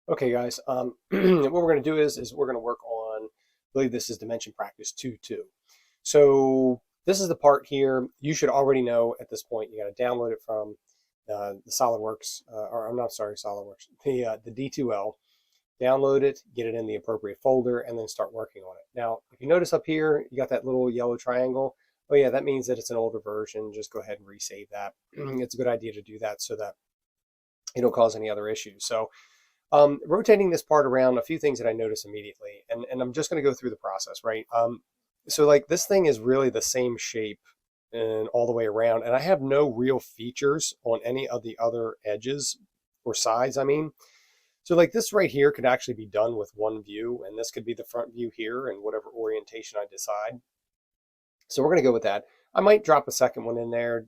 Okay, guys, what we're going to do is we're going to work on, I believe this is dimension practice 2.2. So this is the part here you should already know at this point. You got to download it from the SolidWorks, or I'm not sorry, SolidWorks, the D2L. Download it, get it in the appropriate folder, and then start working on it. Now, if you notice up here, you got that little yellow triangle. Oh yeah, that means that it's an older version. Just go ahead and resave that. It's a good idea to do that so that you don't cause any other issues. So rotating this part around, a few things that I notice immediately, and I'm just going to go through the process, right? So like this thing is really the same shape and all the way around, and I have no real features on any of the other edges or sides, I mean. So like this right here could actually be done with one view, and this could be the front view here and whatever orientation I decide. So we're going to go with that. I might drop a second one in there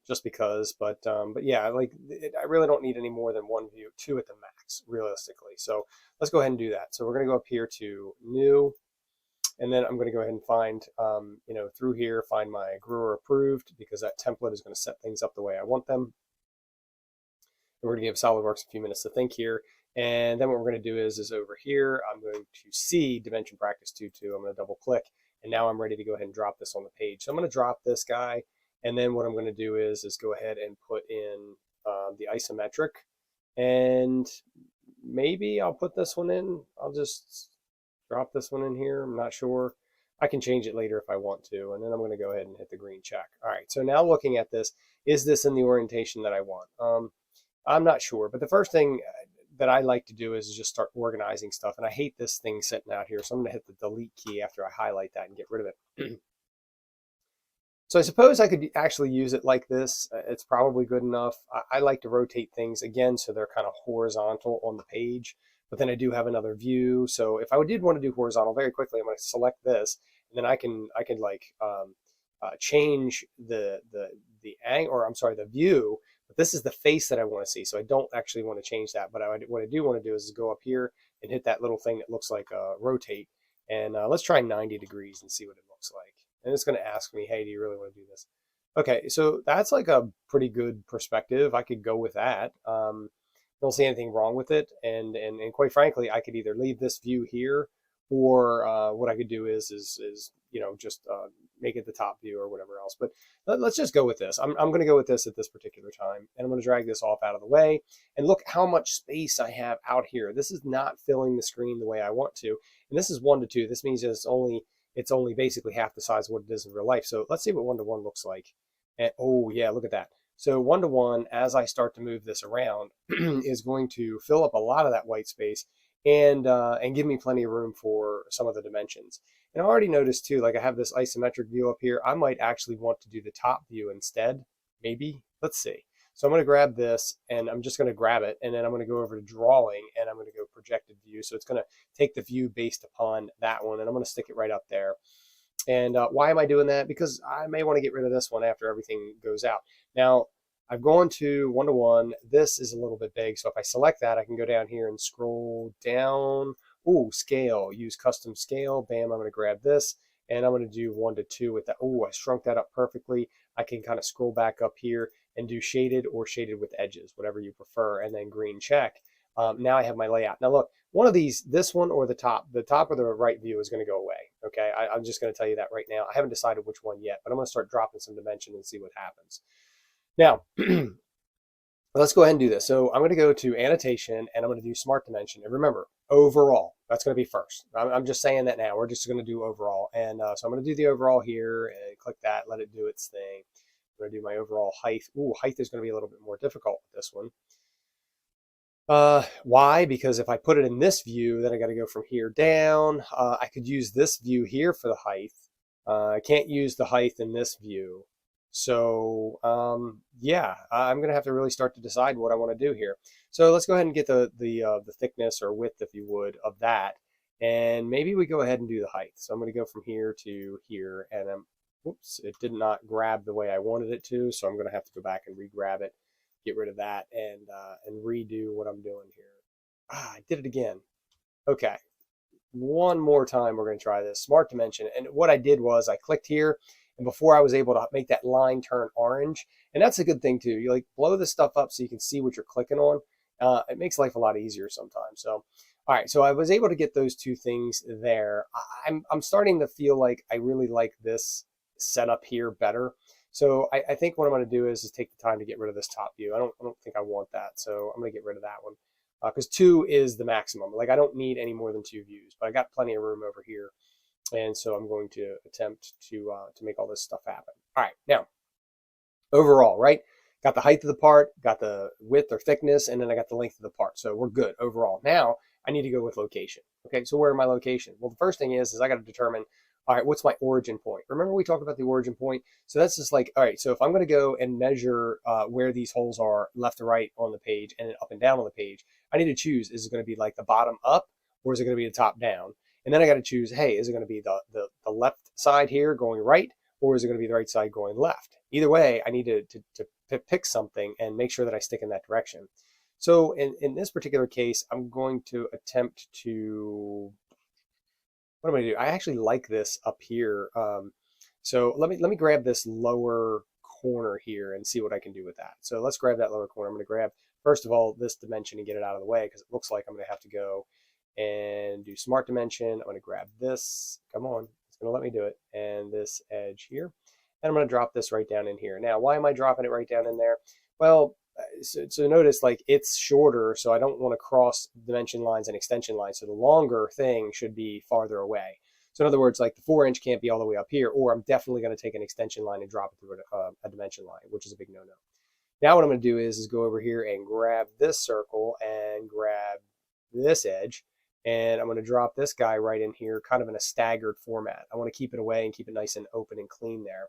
just because, but yeah, like I really don't need any more than one view, two at the max, realistically. So let's go ahead and do that. So we're going to go up here to new, and then I'm going to go ahead and find, through here, find my Brewer approved, because that template is going to set things up the way I want them. And we're going to give SolidWorks a few minutes to think here. And then what we're going to do is over here, I'm going to see Dimension Practice 2.2. I'm going to double click, and now I'm ready to go ahead and drop this on the page. So I'm going to drop this guy, and then what I'm going to do is go ahead and put in the isometric, and maybe I'll put this one in. I'll just drop this one in here. I'm not sure. I can change it later if I want to, and then I'm going to go ahead and hit the green check. All right, so now looking at this, is this in the orientation that I want? I'm not sure, but the first thing that I like to do is just start organizing stuff, and I hate this thing sitting out here, so I'm going to hit the delete key after I highlight that and get rid of it. So I suppose I could actually use it like this. It's probably good enough. I like to rotate things again so they're kind of horizontal on the page, but then I do have another view. So if I did want to do horizontal very quickly, I'm going to select this, and then I can like change the angle, or I'm sorry, the view. But this is the face that I want to see, so I don't actually want to change that. But what I do want to do is go up here and hit that little thing that looks like rotate, and let's try 90 degrees and see what it looks like. And it's going to ask me, hey, do you really want to do this? Okay, so that's like a pretty good perspective. I could go with that. Don't see anything wrong with it. And quite frankly, I could either leave this view here, or what I could do is just make it the top view or whatever else. But let's just go with this. I'm going to go with this at this particular time. And I'm going to drag this off out of the way. And look how much space I have out here. This is not filling the screen the way I want to. And this is 1:2. This means it's only basically half the size of what it is in real life. So let's see what 1:1 looks like. And oh yeah, look at that. So 1:1, as I start to move this around, is going to fill up a lot of that white space and give me plenty of room for some of the dimensions. And I already noticed too, like I have this isometric view up here. I might actually want to do the top view instead, maybe. Let's see. So I'm going to grab this, and I'm just going to grab it, and then I'm going to go over to drawing, and I'm going to go projected view. So it's going to take the view based upon that one, and I'm going to stick it right up there. And why am I doing that? Because I may want to get rid of this one after everything goes out. Now, I've gone to 1:1. This is a little bit big, so if I select that, I can go down here and scroll down. Ooh, scale, use custom scale. Bam, I'm going to grab this, and I'm going to do 1:2 with that. Ooh, I shrunk that up perfectly. I can kind of scroll back up here and do shaded or shaded with edges, whatever you prefer, and then green check. Now I have my layout. Now look, one of these, this one or the top or the right view is going to go away. Okay, I'm just going to tell you that right now. I haven't decided which one yet, but I'm going to start dropping some dimension and see what happens. Now, let's go ahead and do this. So I'm going to go to annotation, and I'm going to do smart dimension. And remember, overall, that's going to be first. I'm just saying that now. We're just going to do overall. And so I'm going to do the overall here and click that, let it do its thing. I'm going to do my overall height. Ooh, height is going to be a little bit more difficult with this one. Why? Because if I put it in this view, then I got to go from here down. I could use this view here for the height. I can't use the height in this view. So yeah, I'm going to have to really start to decide what I want to do here. So let's go ahead and get the thickness or width, if you would, of that. And maybe we go ahead and do the height. So I'm going to go from here to here, and whoops, it did not grab the way I wanted it to. So I'm going to have to go back and re-grab it, get rid of that, and redo what I'm doing here. I did it again. Okay, one more time we're going to try this. Smart dimension. And what I did was I clicked here, and before I was able to make that line turn orange, and that's a good thing too. You like blow this stuff up so you can see what you're clicking on. It makes life a lot easier sometimes. So, all right, so I was able to get those two things there. I'm starting to feel like I really like this setup here better. So I think what I'm going to do is take the time to get rid of this top view. I don't think I want that, so I'm going to get rid of that one because 2 is the maximum. Like I don't need any more than 2 views, but I got plenty of room over here, and so I'm going to attempt to make all this stuff happen. All right, now overall, right? Got the height of the part, got the width or thickness, and then I got the length of the part. So we're good overall. Now I need to go with location. Okay, so where are my location? Well, the first thing is I got to determine, all right, what's my origin point? Remember we talked about the origin point? So that's just like, all right, so if I'm going to go and measure where these holes are left to right on the page and then up and down on the page, I need to choose, is it going to be like the bottom up or is it going to be the top down? And then I got to choose, hey, is it going to be the left side here going right or is it going to be the right side going left? Either way, I need to pick something and make sure that I stick in that direction. So in this particular case, I'm going to attempt to, what am I going to do? I actually like this up here. So let me grab this lower corner here and see what I can do with that. So let's grab that lower corner. I'm going to grab, first of all, this dimension and get it out of the way because it looks like I'm going to have to go and do smart dimension. I'm going to grab this. Come on. It's going to let me do it. And this edge here. And I'm going to drop this right down in here. Now, why am I dropping it right down in there? Well, so notice like it's shorter, so I don't want to cross dimension lines and extension lines. So the longer thing should be farther away. So in other words, like the 4-inch can't be all the way up here, or I'm definitely going to take an extension line and drop it through a dimension line, which is a big no-no. Now what I'm going to do is go over here and grab this circle and grab this edge. And I'm going to drop this guy right in here, kind of in a staggered format. I want to keep it away and keep it nice and open and clean there.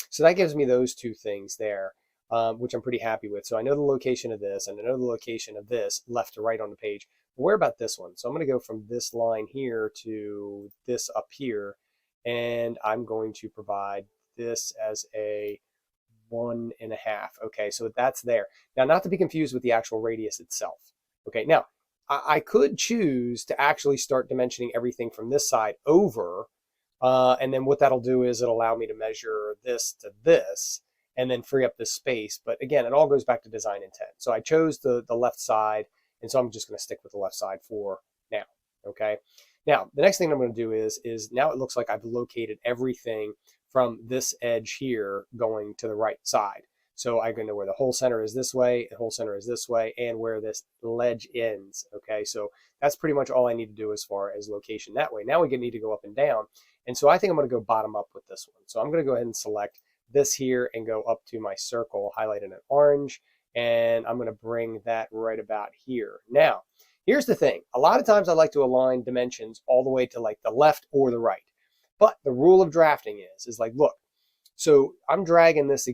So that gives me those two things there, which I'm pretty happy with. So I know the location of this, and I know the location of this left to right on the page. But where about this one? So I'm going to go from this line here to this up here, and I'm going to provide this as a 1.5. Okay, so that's there. Now, not to be confused with the actual radius itself. Okay, now, I could choose to actually start dimensioning everything from this side over, and then what that'll do is it'll allow me to measure this to this and then free up this space. But again, it all goes back to design intent. So I chose the left side, and so I'm just going to stick with the left side for now. Okay. Now, the next thing I'm going to do is now it looks like I've located everything from this edge here going to the right side. So I can know where the hole center is this way, the hole center is this way, and where this ledge ends. Okay, so that's pretty much all I need to do as far as location that way. Now we need to go up and down. And so I think I'm going to go bottom up with this one. So I'm going to go ahead and select this here and go up to my circle, highlight it in orange, and I'm going to bring that right about here. Now, here's the thing. A lot of times I like to align dimensions all the way to like the left or the right. But the rule of drafting is like, look, so I'm dragging this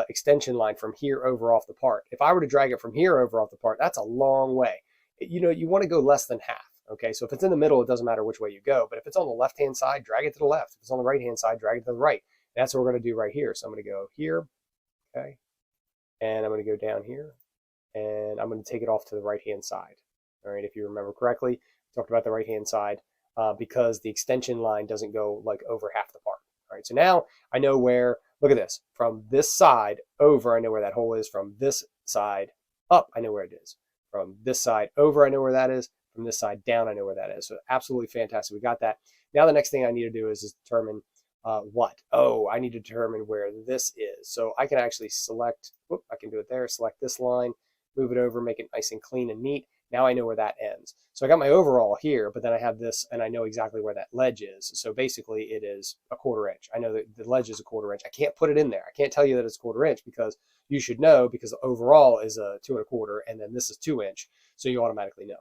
extension line from here over off the part. If I were to drag it from here over off the part, that's a long way. You know, you want to go less than half. Okay, so if it's in the middle, it doesn't matter which way you go. But if it's on the left-hand side, drag it to the left. If it's on the right-hand side, drag it to the right. And that's what we're going to do right here. So I'm going to go here, okay, and I'm going to go down here, and I'm going to take it off to the right-hand side. All right, if you remember correctly, we talked about the right-hand side because the extension line doesn't go like over half the part. All right, so now I know where, look at this, from this side over, I know where that hole is. From this side up, I know where it is. From this side over, I know where that is. From this side down, I know where that is. So absolutely fantastic. We got that. Now the next thing I need to do is determine what? Oh, I need to determine where this is. So I can actually select, whoop, I can do it there, select this line, move it over, make it nice and clean and neat. Now I know where that ends. So I got my overall here, but then I have this, and I know exactly where that ledge is. So basically it is a 1/4 inch. I know that the ledge is a 1/4 inch. I can't put it in there. I can't tell you that it's 1/4 inch because you should know, because the overall is a 2 1/4, and then this is 2 inch. So you automatically know.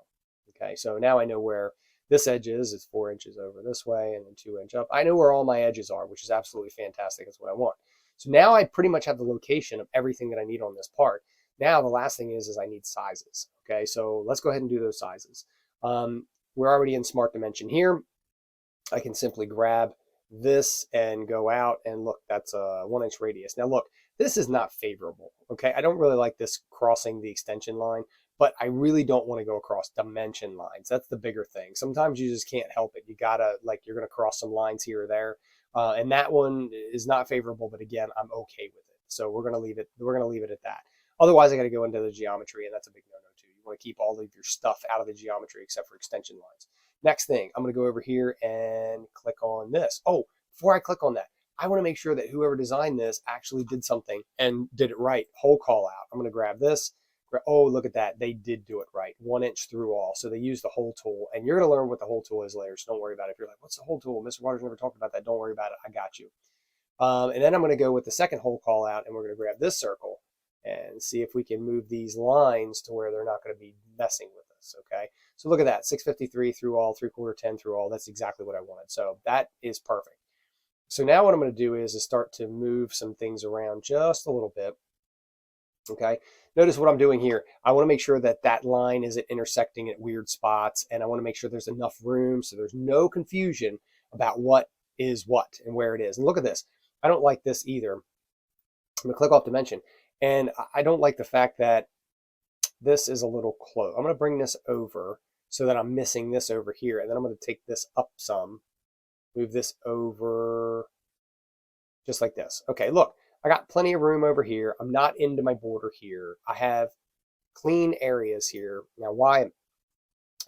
Okay, so now I know where this edge is. It's 4 inches over this way and then 2 inch up. I know where all my edges are, which is absolutely fantastic. That's what I want. So now I pretty much have the location of everything that I need on this part. Now the last thing is I need sizes. Okay, so let's go ahead and do those sizes. We're already in Smart Dimension here. I can simply grab this and go out, and look, that's a 1 inch radius. Now look, this is not favorable. Okay, I don't really like this crossing the extension line, but I really don't want to go across dimension lines. That's the bigger thing. Sometimes you just can't help it. You gotta, like, you're gonna cross some lines here or there, and that one is not favorable. But again, I'm okay with it. So we're gonna leave it. We're gonna leave it at that. Otherwise, I got to go into the geometry, and that's a big no-no too. You want to keep all of your stuff out of the geometry except for extension lines. Next thing, I'm going to go over here and click on this. Oh, before I click on that, I want to make sure that whoever designed this actually did something and did it right. Whole call out. I'm going to grab this. Oh, look at that. They did do it right. 1 inch through all. So they used the hole tool. And you're going to learn what the hole tool is later. So don't worry about it. If you're like, what's the hole tool? Mr. Waters never talked about that. Don't worry about it. I got you. And then I'm going to go with the second hole call out, and we're going to grab this circle and see if we can move these lines to where they're not going to be messing with us. Okay. So look at that. 653 through all, 3/4, 10 through all. That's exactly what I wanted. So that is perfect. So now what I'm going to do is start to move some things around just a little bit. Okay. Notice what I'm doing here. I want to make sure that that line isn't intersecting at weird spots, and I want to make sure there's enough room so there's no confusion about what is what and where it is. And look at this. I don't like this either. I'm going to click off dimension, and I don't like the fact that this is a little close. I'm going to bring this over so that I'm missing this over here, and then I'm going to take this up some, move this over just like this. Okay, look. I got plenty of room over here. I'm not into my border here. I have clean areas here. Now, why?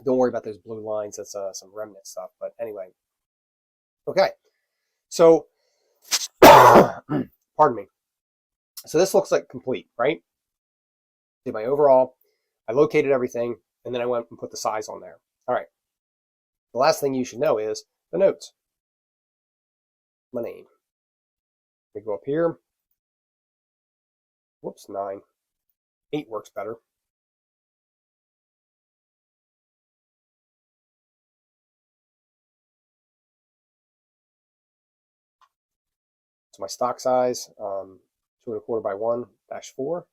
Don't worry about those blue lines. That's some remnant stuff. But anyway. Okay. So, pardon me. So this looks like complete, right? Did my overall. I located everything, and then I went and put the size on there. All right. The last thing you should know is the notes. My name. We go up here. Whoops, 9. 8 works better. So my stock size, 2¼ by 1-4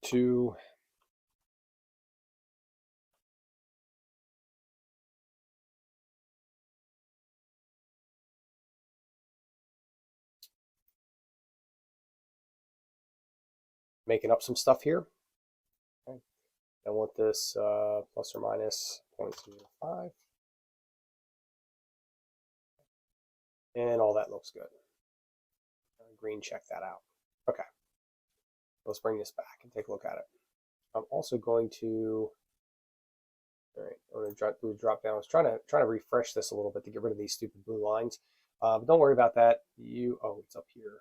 to making up some stuff here. Okay. I want this plus or minus 0.05. And all that looks good. Green, check that out. Okay. Let's bring this back and take a look at it. I'm also going to, all right, I'm going to do a drop down. I was trying to refresh this a little bit to get rid of these stupid blue lines. But don't worry about that. Oh, it's up here.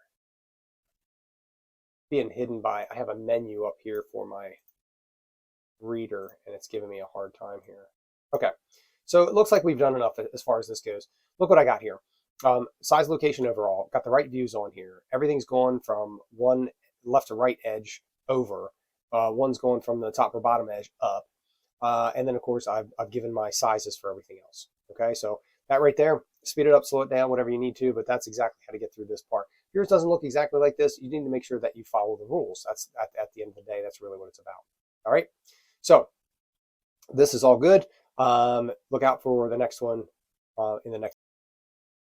Being hidden by, I have a menu up here for my reader, and it's giving me a hard time here. Okay, so it looks like we've done enough as far as this goes. Look what I got here. Size, location, overall. Got the right views on here. Everything's going from one left to right edge over. One's going from the top or bottom edge up. And then, of course, I've given my sizes for everything else. Okay, so that right there, speed it up, slow it down, whatever you need to, but that's exactly how to get through this part. If yours doesn't look exactly like this, you need to make sure that you follow the rules. That's at the end of the day, that's really what it's about. All right, so this is all good. Look out for the next one in the next